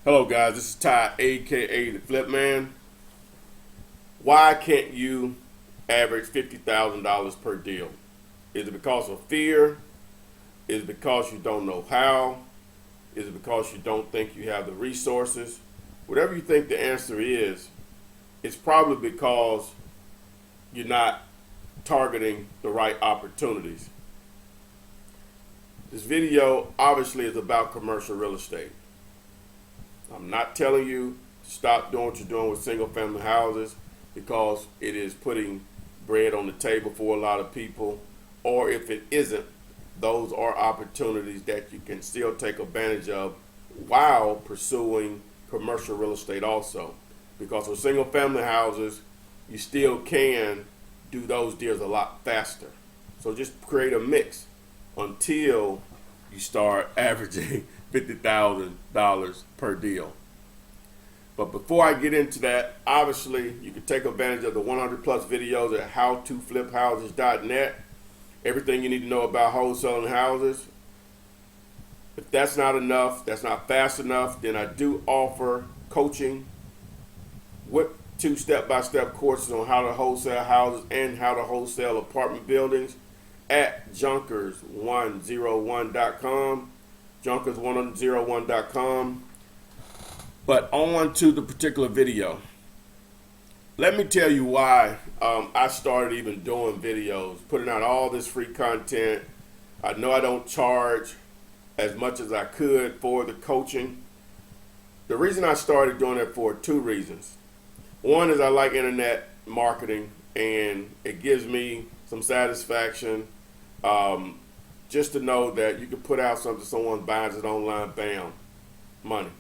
Hello guys, this is Ty, aka the Flip Man. Why can't you average $50,000 per deal? Is it because of fear? Is it because you don't know how? Is it because you don't think you have the resources? Whatever you think the answer is, it's probably because you're not targeting the right opportunities. This video obviously is about commercial real estate. I'm not telling you to stop doing what you're doing with single family houses because it is putting bread on the table for a lot of people, or if it isn't, those are opportunities that you can still take advantage of while pursuing commercial real estate also. Because with single family houses, you still can do those deals a lot faster. So just create a mix until you start averaging $50,000 per deal. But before I get into that, obviously you can take advantage of the 100 plus videos at howtofliphouses.net. Everything you need to know about wholesaling houses. If that's not enough, that's not fast enough, then I do offer coaching with 2 step-by-step courses on how to wholesale houses and how to wholesale apartment buildings at junkers101.com. junkers101.com. But on to the particular video. Let me tell you why I started even doing videos, putting out all this free content. I know I don't charge as much as I could for the coaching. The reason I started doing it for 2 reasons. One is I like internet marketing, and it gives me some satisfaction just to know that you can put out something, someone buys it online, bam, money.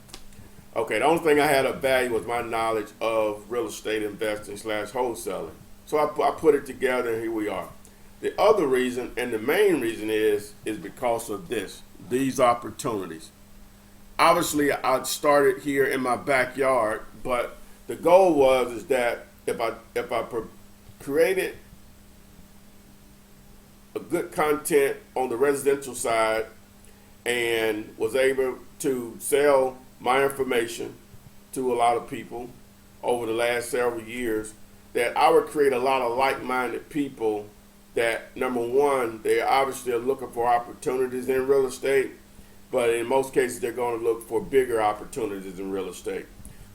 Okay, the only thing I had of value was my knowledge of real estate investing / wholesaling. So I put it together, and here we are. The other reason, and the main reason is because of these opportunities. Obviously, I started here in my backyard, but the goal is that if I created a good content on the residential side and was able to sell my information to a lot of people over the last several years, that I would create a lot of like-minded people that, number one, they obviously are looking for opportunities in real estate, but in most cases they're going to look for bigger opportunities in real estate.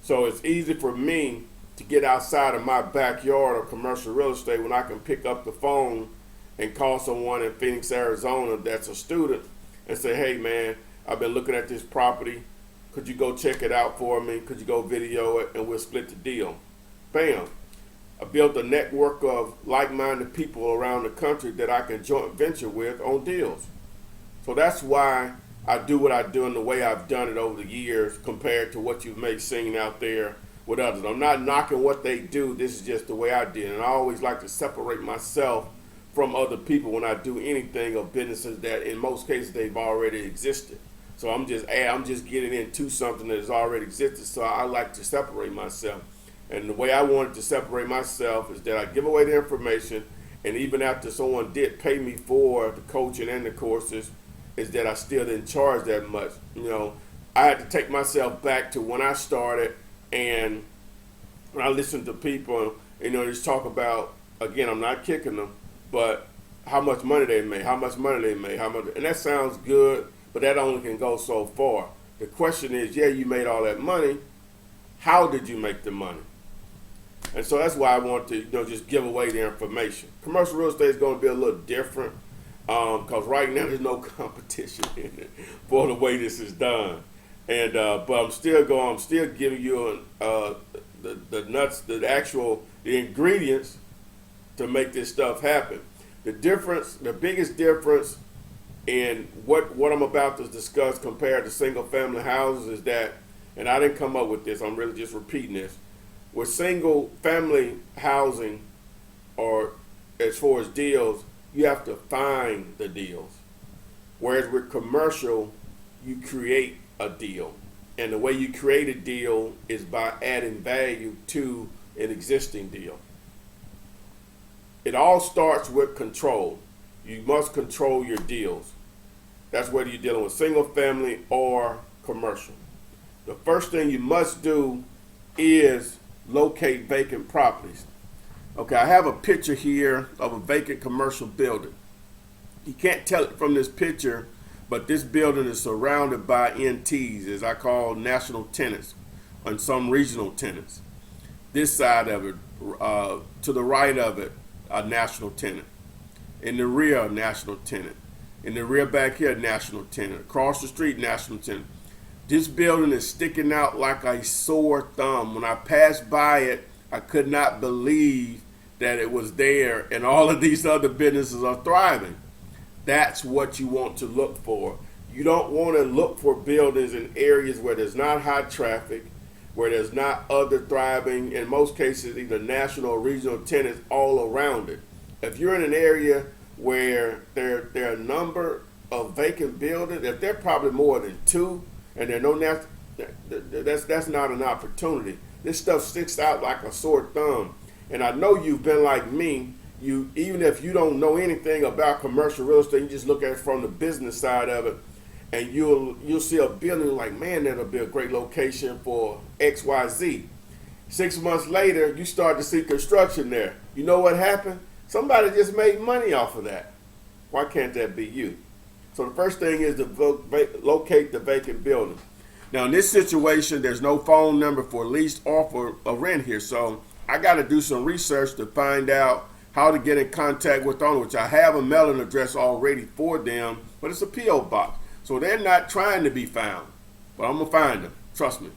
So it's easy for me to get outside of my backyard of commercial real estate when I can pick up the phone and call someone in Phoenix, Arizona that's a student and say, hey man, I've been looking at this property. Could you go check it out for me? Could you go video it and we'll split the deal? Bam. I built a network of like-minded people around the country that I can joint venture with on deals. So that's why I do what I do and the way I've done it over the years compared to what you may seen out there with others. I'm not knocking what they do. This is just the way I did. And I always like to separate myself from other people when I do anything of businesses that in most cases they've already existed. So I'm just getting into something that has already existed. So I like to separate myself. And the way I wanted to separate myself is that I give away the information, and even after someone did pay me for the coaching and the courses, is that I still didn't charge that much. You know, I had to take myself back to when I started, and when I listened to people, just talk about, again, I'm not kicking them, but how much money they made, and that sounds good, but that only can go so far. The question is, yeah, you made all that money. How did you make the money? And so that's why I want to, just give away the information. Commercial real estate is going to be a little different because right now there's no competition in it for the way this is done. And but I'm still giving you the nuts, the ingredients to make this stuff happen. The biggest difference in what I'm about to discuss compared to single family houses is that, and I didn't come up with this, I'm really just repeating this. With single family housing, or as far as deals, you have to find the deals. Whereas with commercial, you create a deal. And the way you create a deal is by adding value to an existing deal. It all starts with control. You must control your deals. That's whether you're dealing with single family or commercial. the first thing you must do is locate vacant properties. Okay, I have a picture here of a vacant commercial building. You can't tell it from this picture, but this building is surrounded by NTs, as I call national tenants, and some regional tenants. This side of it, to the right of it, a national tenant. In the rear, a national tenant. In the rear back here, national tenant. Across the street, national tenant. This building is sticking out like a sore thumb. When I passed by it, I could not believe that it was there, and all of these other businesses are thriving. That's what you want to look for. You don't want to look for buildings in areas where there's not high traffic, where there's not other thriving, in most cases, either national or regional tenants all around it. If you're in an area where there are a number of vacant buildings, if there are probably more than two, and there are no that's not an opportunity. This stuff sticks out like a sore thumb. And I know you've been like me. You, even if you don't know anything about commercial real estate, you just look at it from the business side of it, and you'll see a building like, man, that'll be a great location for XYZ. 6 months later, you start to see construction there. You know what happened? Somebody just made money off of that. Why can't that be you? So the first thing is to locate the vacant building. Now in this situation, there's no phone number for lease or for a rent here, so I got to do some research to find out how to get in contact with the owner, which I have a mailing address already for them, but it's a P.O. box. So they're not trying to be found, but I'm going to find them. Trust me.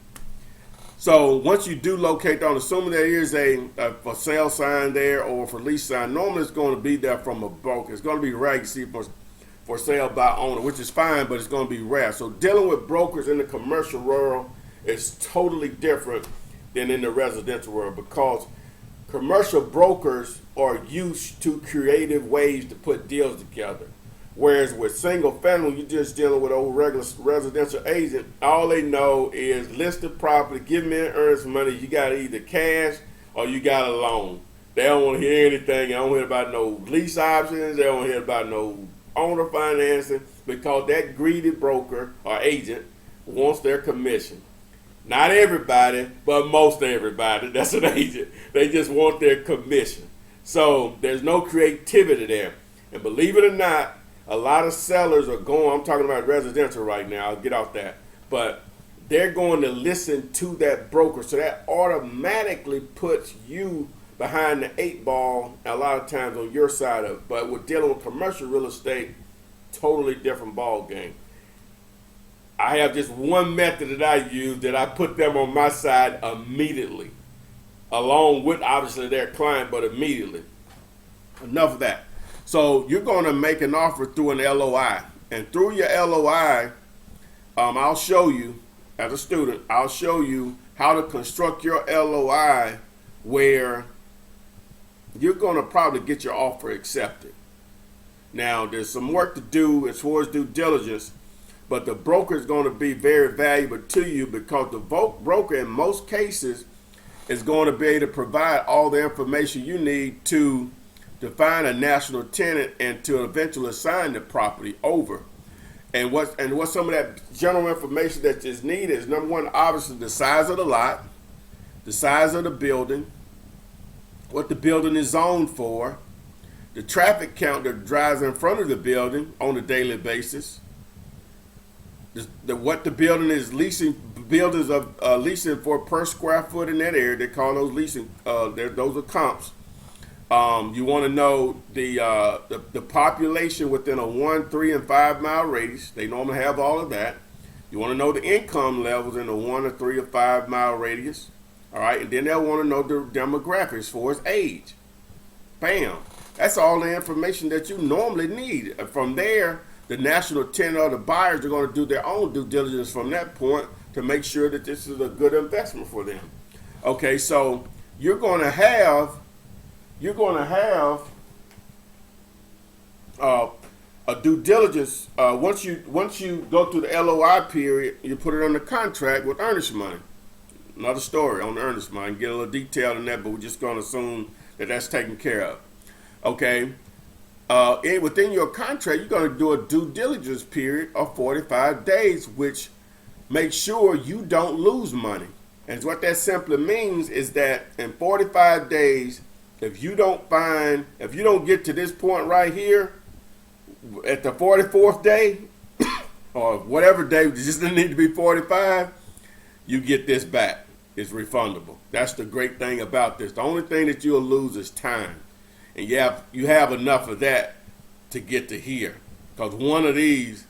So once you do locate the owner, assuming there is a for sale sign there or for lease sign, normally it's going to be there from a broker. It's going to be rare you see for sale by owner, which is fine, but it's going to be rare. So dealing with brokers in the commercial world is totally different than in the residential world, because commercial brokers are used to creative ways to put deals together. Whereas with single family, you're just dealing with old regular residential agent. All they know is list the property, give me an earnest money. You got either cash or you got a loan. They don't want to hear anything. They don't hear about no lease options. They don't hear about no owner financing, because that greedy broker or agent wants their commission. Not everybody, but most everybody that's an agent. They just want their commission. So there's no creativity there. And believe it or not, a lot of sellers are going, I'm talking about residential right now, I'll get off that, but they're going to listen to that broker. So that automatically puts you behind the 8 ball a lot of times on your side of it. But with dealing with commercial real estate, totally different ball game. I have just one method that I use that I put them on my side immediately, along with obviously their client, but immediately. Enough of that. So you're going to make an offer through an LOI, and through your LOI, I'll show you, as a student, I'll show you how to construct your LOI where you're going to probably get your offer accepted. Now, there's some work to do as far as due diligence, but the broker is going to be very valuable to you, because the broker in most cases is going to be able to provide all the information you need to find a national tenant and to eventually assign the property over. And what some of that general information that is needed is, number one, obviously the size of the lot, the size of the building, what the building is zoned for, the traffic count that drives in front of the building on a daily basis, what the building is leasing, buildings are leasing for per square foot in that area. They call those leasing, those are comps. You want to know the population within a 1, 3, and 5 mile radius. They normally have all of that. You want to know the income levels in a 1 or 3 or 5 mile radius. All right, and then they'll want to know the demographics for its age. Bam. That's all the information that you normally need. From there, the national tenant or the buyers are going to do their own due diligence from that point to make sure that this is a good investment for them. Okay, so you're going to have a due diligence. Once you go through the LOI period, you put it on the contract with earnest money. Another story on the earnest money. Get a little detail in that, but we're just going to assume that that's taken care of. Okay. Within your contract, you're going to do a due diligence period of 45 days, which make sure you don't lose money. And what that simply means is that in 45 days, if you don't get to this point right here, at the 44th day, or whatever day, it just doesn't need to be 45, you get this back. It's refundable. That's the great thing about this. The only thing that you'll lose is time. And you have enough of that to get to here. Because one of these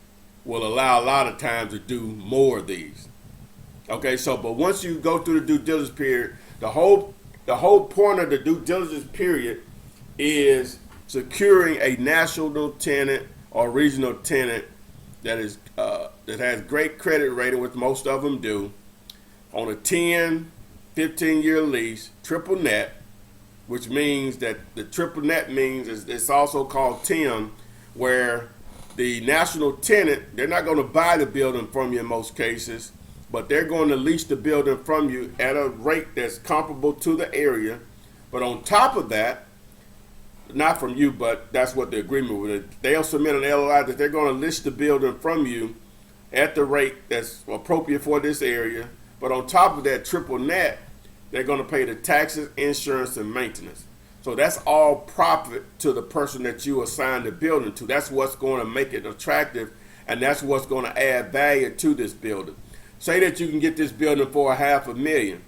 will allow a lot of times to do more of these. Okay, but once you go through the due diligence period, the whole point of the due diligence period is securing a national tenant or regional tenant that has great credit rating, which most of them do, on a 10, 15-year lease, triple net, which means that the triple net means it's also called TIM, where the national tenant, they're not going to buy the building from you in most cases, but they're going to lease the building from you at a rate that's comparable to the area. But on top of that, not from you, but that's what the agreement with it. They'll submit an LOI that they're going to list the building from you at the rate that's appropriate for this area. But on top of that triple net, they're going to pay the taxes, insurance, and maintenance. So that's all profit to the person that you assign the building to. That's what's going to make it attractive, and that's what's going to add value to this building. Say that you can get this building for $500,000.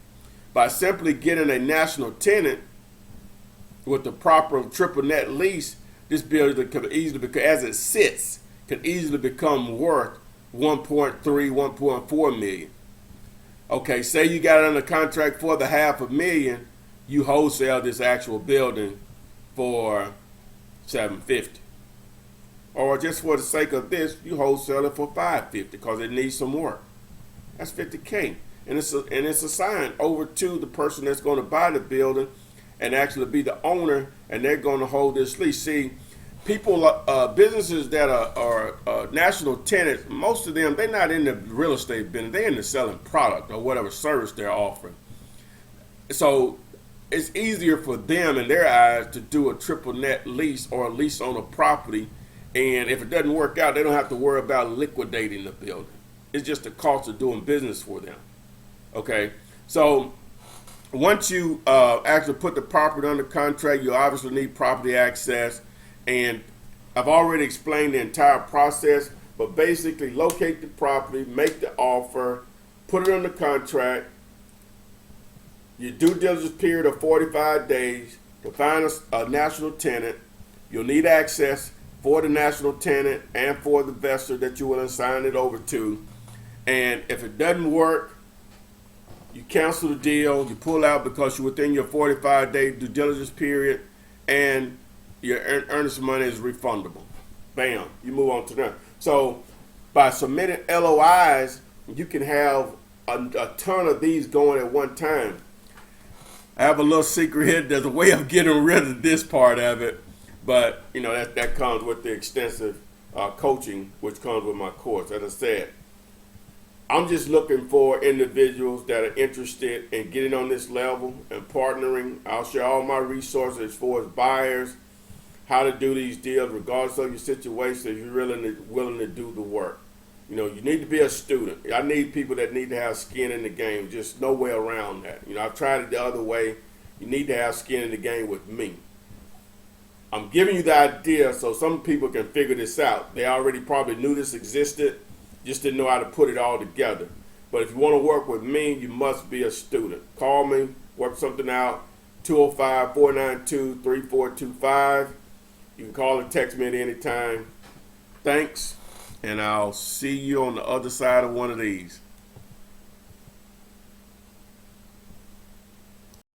By simply getting a national tenant with the proper triple net lease, this building could easily, as it sits, could easily become worth 1.3, 1.4 million. Okay, say you got it under contract for the $500,000, you wholesale this actual building for $750. Or just for the sake of this, you wholesale it for $550 because it needs some work. That's $50K, and it's assigned over to the person that's going to buy the building and actually be the owner, and they're going to hold this lease. See, businesses that are national tenants, most of them, they're not in the real estate business. They're in the selling product or whatever service they're offering. So it's easier for them in their eyes to do a triple net lease or a lease on a property, and if it doesn't work out, they don't have to worry about liquidating the building. It's just the cost of doing business for them. Okay, so once you actually put the property under contract, you obviously need property access, and I've already explained the entire process, but basically locate the property, make the offer, put it under contract, your due diligence period of 45 days to find a national tenant. You'll need access for the national tenant and for the investor that you will assign it over to. And if it doesn't work, you cancel the deal, you pull out because you're within your 45-day due diligence period, and your earnest money is refundable. Bam, you move on to that. So by submitting LOIs, you can have a ton of these going at one time. I have a little secret here. There's a way of getting rid of this part of it, but that comes with the extensive coaching, which comes with my course. As I said, I'm just looking for individuals that are interested in getting on this level and partnering. I'll share all my resources as far as buyers, how to do these deals, regardless of your situation, if you're really willing to do the work. You need to be a student. I need people that need to have skin in the game. Just no way around that. I've tried it the other way. You need to have skin in the game with me. I'm giving you the idea so some people can figure this out. They already probably knew this existed, just didn't know how to put it all together. But if you want to work with me, you must be a student. Call me, work something out, 205-492-3425. You can call and text me at any time. Thanks, and I'll see you on the other side of one of these.